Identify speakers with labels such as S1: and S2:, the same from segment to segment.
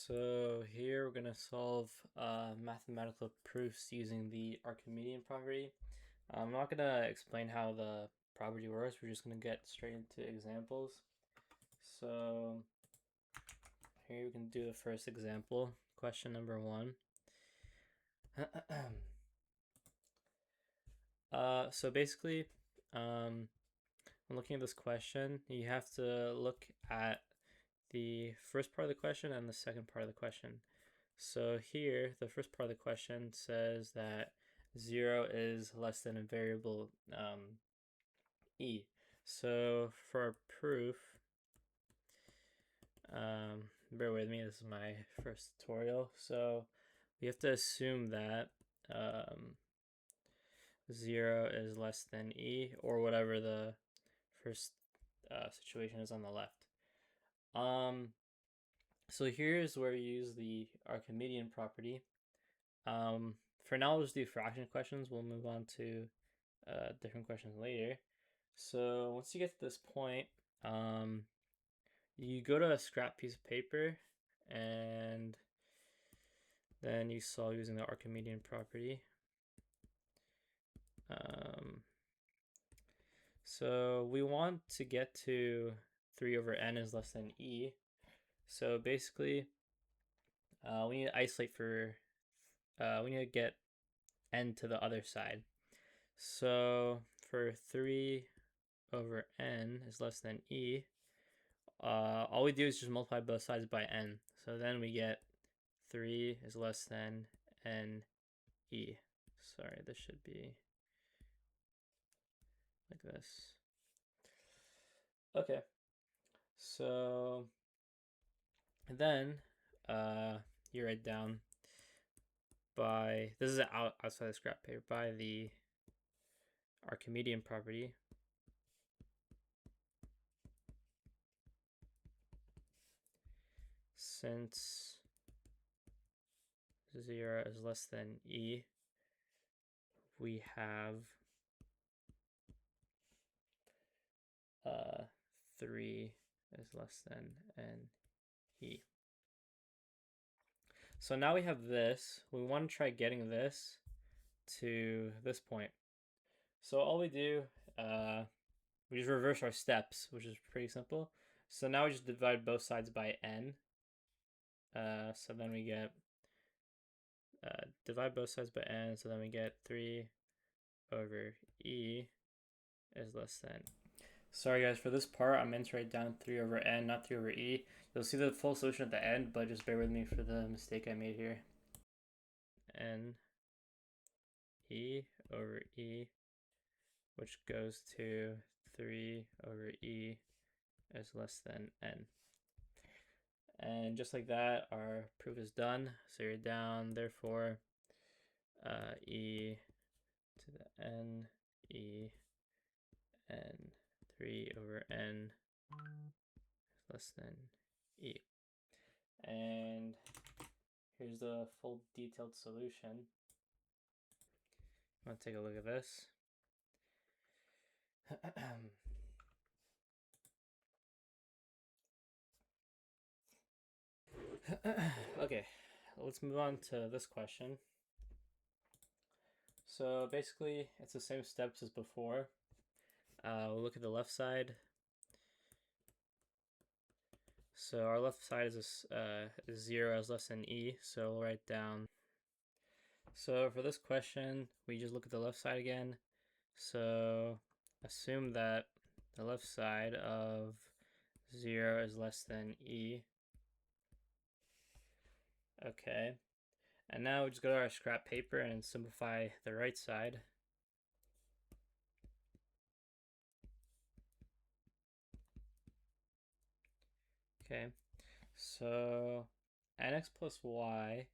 S1: So here we're going to solve mathematical proofs using the Archimedean property. I'm not going to explain how the property works. We're just going to get straight into examples. So here we can do the first example, question number 1. So basically, when looking at this question, you have to look at the first part of the question and the second part of the question. So here, the first part of the question says that 0 is less than a variable e. So for our proof, bear with me, this is my first tutorial. So we have to assume that 0 is less than e, or whatever the first situation is on the left. So here's where we use the Archimedean property. For now, we'll just do fraction questions. We'll move on to different questions later. So once you get to this point, you go to a scrap piece of paper and then you solve using the Archimedean property. So we want to get to 3 over n is less than e. So basically, we need to isolate for, we need to get n to the other side. So for 3 over n is less than e, all we do is just multiply both sides by n. So then we get 3 is less than n e. Sorry, this should be like this. Okay, so then you write down by, this is outside the scrap paper, by the Archimedean property. Since 0 is less than e, we have 3 is less than n e. So now we have this. We want to try getting this to this point. So all we do, we just reverse our steps, which is pretty simple. So now we just divide both sides by n. So then we get, divide both sides by n, so then we get 3 over e is less than. Sorry guys, for this part, I meant to write down 3 over n, not 3 over e. You'll see the full solution at the end, but just bear with me for the mistake I made here. N e over e, which goes to 3 over e is less than n. And just like that, our proof is done. So you're down, therefore, e to the n, e, n, 3 over n is less than e. And here's the full detailed solution. I'm going to take a look at this. Okay, let's move on to this question. So basically, it's the same steps as before. We'll look at the left side. So our left side is 0 is less than e, so we'll write down. So for this question, we just look at the left side again. So assume that the left side of 0 is less than e. Okay, and now we just go to our scrap paper and simplify the right side. Okay, so nx plus y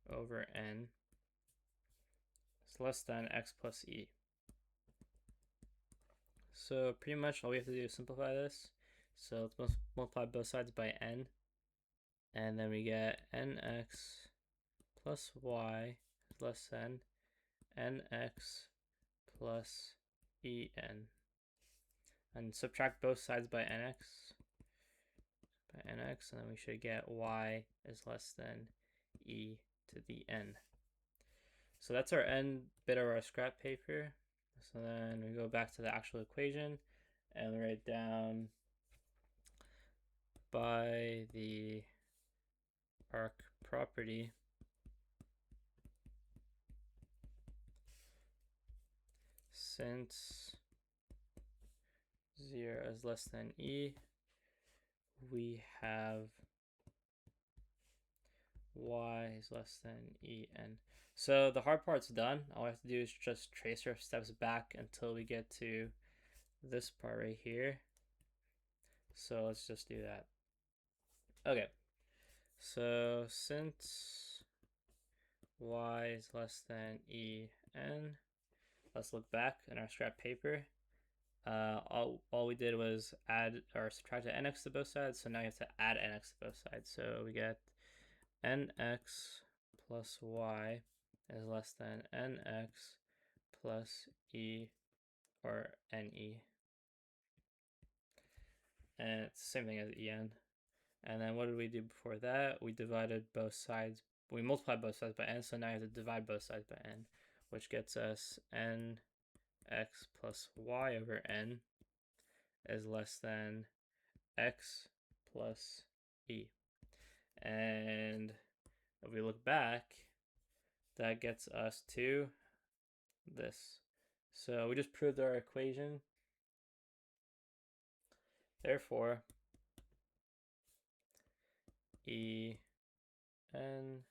S1: over n is less than x plus e. So pretty much all we have to do is simplify this. So let's multiply both sides by n, and then we get nx plus y is less than nx plus en. And subtract both sides by nx. nx, and then we should get y is less than e to the n. So that's our n bit of our scrap paper. So then we go back to the actual equation and we write down by the arc property, since 0 is less than e, we have y is less than en. So the hard part's done. All we have to do is just trace our steps back until we get to this part right here. So let's just do that. Okay, so since y is less than en, let's look back in our scrap paper. All we did was add or subtract the nx to both sides, so now you have to add nx to both sides. So we get nx plus y is less than nx plus e or ne. And it's the same thing as en. And then what did we do before that? We divided both sides. We multiplied both sides by n, so now you have to divide both sides by n, which gets us nx plus y over n is less than x plus e. And if we look back, that gets us to this. So we just proved our equation. Therefore, e n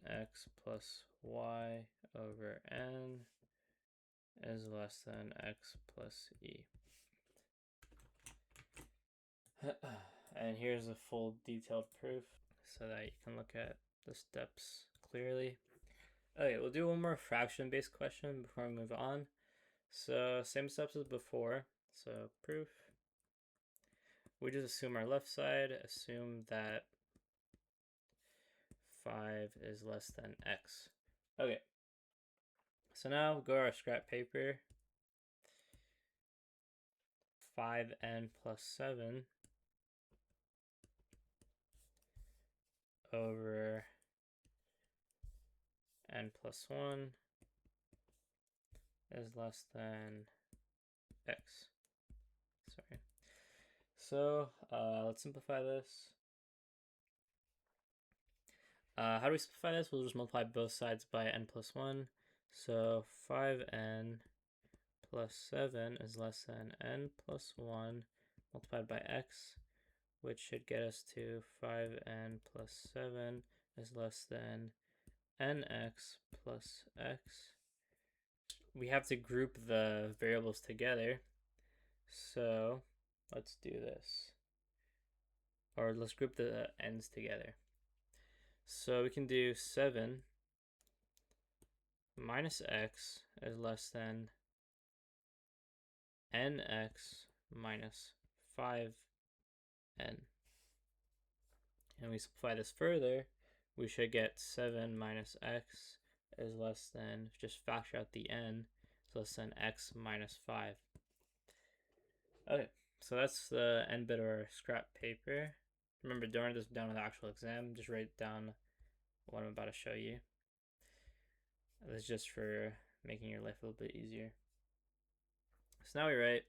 S1: x plus y over n is less than x plus e. And here's a full detailed proof so that you can look at the steps clearly. Okay, we'll do one more fraction-based question before we move on. So same steps as before. So proof. We just assume our left side, assume that 5 is less than x. Okay. So now go to our scrap paper. 5n plus 7 over n plus 1 is less than x. Sorry. So let's simplify this. How do we simplify this? We'll just multiply both sides by n plus 1. So 5n plus 7 is less than n plus 1 multiplied by x, which should get us to 5n plus 7 is less than nx plus x. We have to group the variables together. So let's do this. Or let's group the n's together. So we can do 7 minus x is less than nx minus 5n. And we simplify this further, we should get 7 minus x is less than, just factor out the n, so less than x minus 5. Okay, so that's the end bit of our scrap paper. Remember, don't write this down in the actual exam, just write down what I'm about to show you. This is just for making your life a little bit easier. So now we write,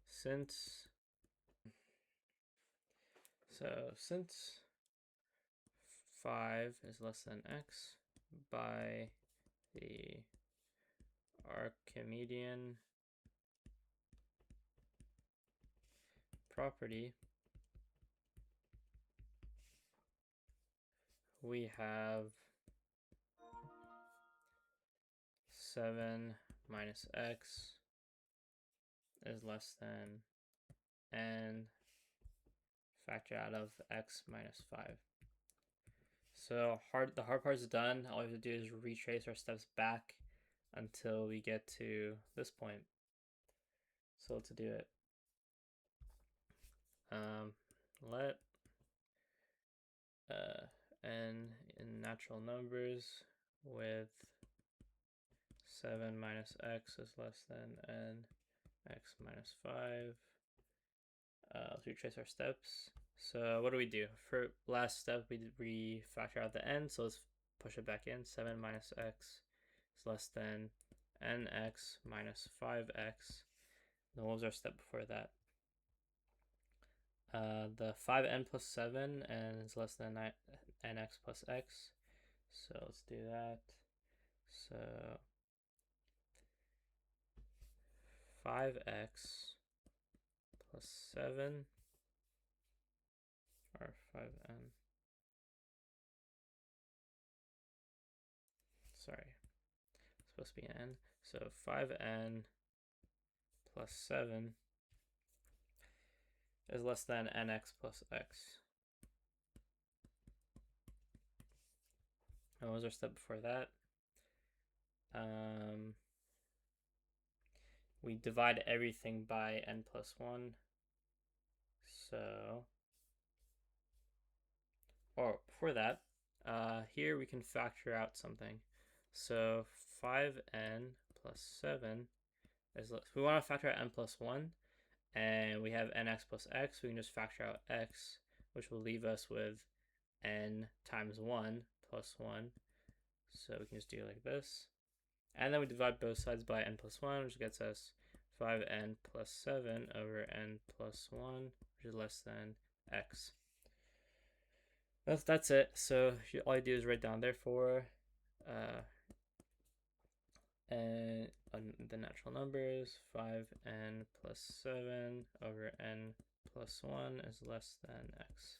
S1: since 5 is less than x by the Archimedean property, we have 7 minus x is less than n factor out of x minus 5. So the hard part is done. All we have to do is retrace our steps back until we get to this point. So let's do it. Let n in natural numbers with 7 minus x is less than n x minus 5. Let's retrace our steps. So what do we do? For last step, we factor out the n, so let's push it back in. 7 minus x is less than nx minus 5x. Then what was our step before that? The 5n plus 7 and is less than nx plus x. So let's do that. So 5x plus 7, or 5n. Sorry, it's supposed to be n. So 5n plus 7 is less than nx plus x. And what was our step before that? We divide everything by n plus 1. So, or before that, here we can factor out something. So 5n plus 7 is less. We want to factor out n plus 1, and we have nx plus x. We can just factor out x, which will leave us with n times 1 plus 1. So we can just do it like this. And then we divide both sides by n plus 1, which gets us 5n plus 7 over n plus 1, which is less than x. That's it. So all you do is write down therefore and the natural numbers, 5n plus 7 over n plus 1 is less than x.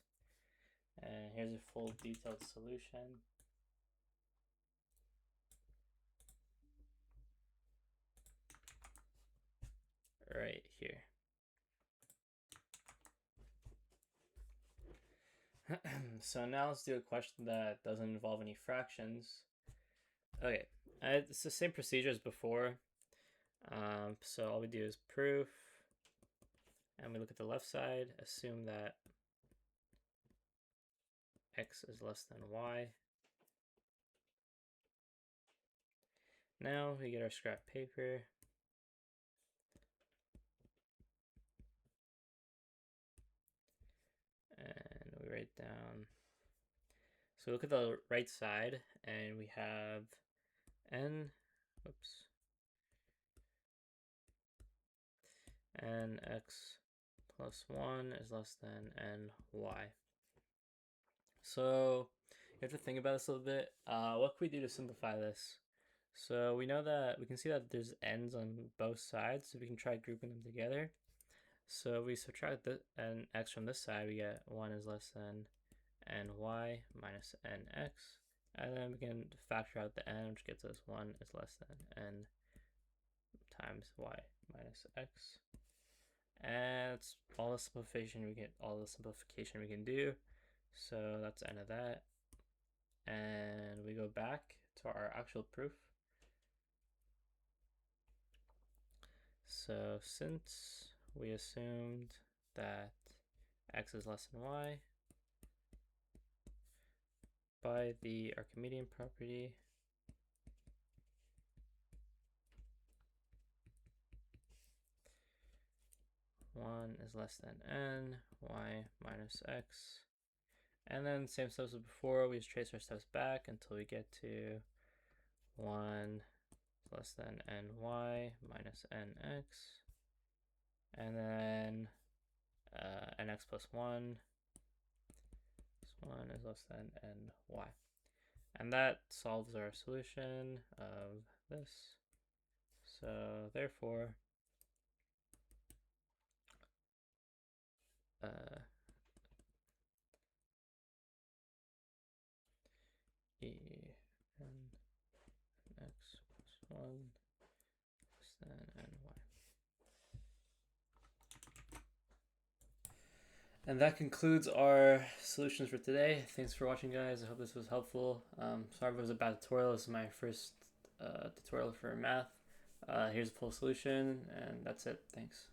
S1: And here's a full detailed solution. Right here. So now let's do a question that doesn't involve any fractions. Okay, it's the same procedure as before. So all we do is proof, and we look at the left side, assume that x is less than y. Now we get our scrap paper. And we write down, so we look at the right side and we have nx plus 1 is less than ny. So you have to think about this a little bit. What can we do to simplify this? So we know that we can see that there's n's on both sides, so we can try grouping them together. So we subtract the nx from this side, we get 1 is less than ny minus nx. And then we can factor out the n, which gets us 1 is less than n times y minus x. And it's all the simplification we can do. So that's the end of that. And we go back to our actual proof. So since we assumed that x is less than y, by the Archimedean property, one is less than n, y minus x. And then same steps as before, we just trace our steps back until we get to 1 is less than ny minus nx. And then nx plus 1 is less than ny. And that solves our solution of this. So therefore, nx plus 1 less than ny. And that concludes our solutions for today. Thanks for watching, guys. I hope this was helpful. Sorry if it was a bad tutorial. This is my first tutorial for math. Here's a full solution, and that's it. Thanks.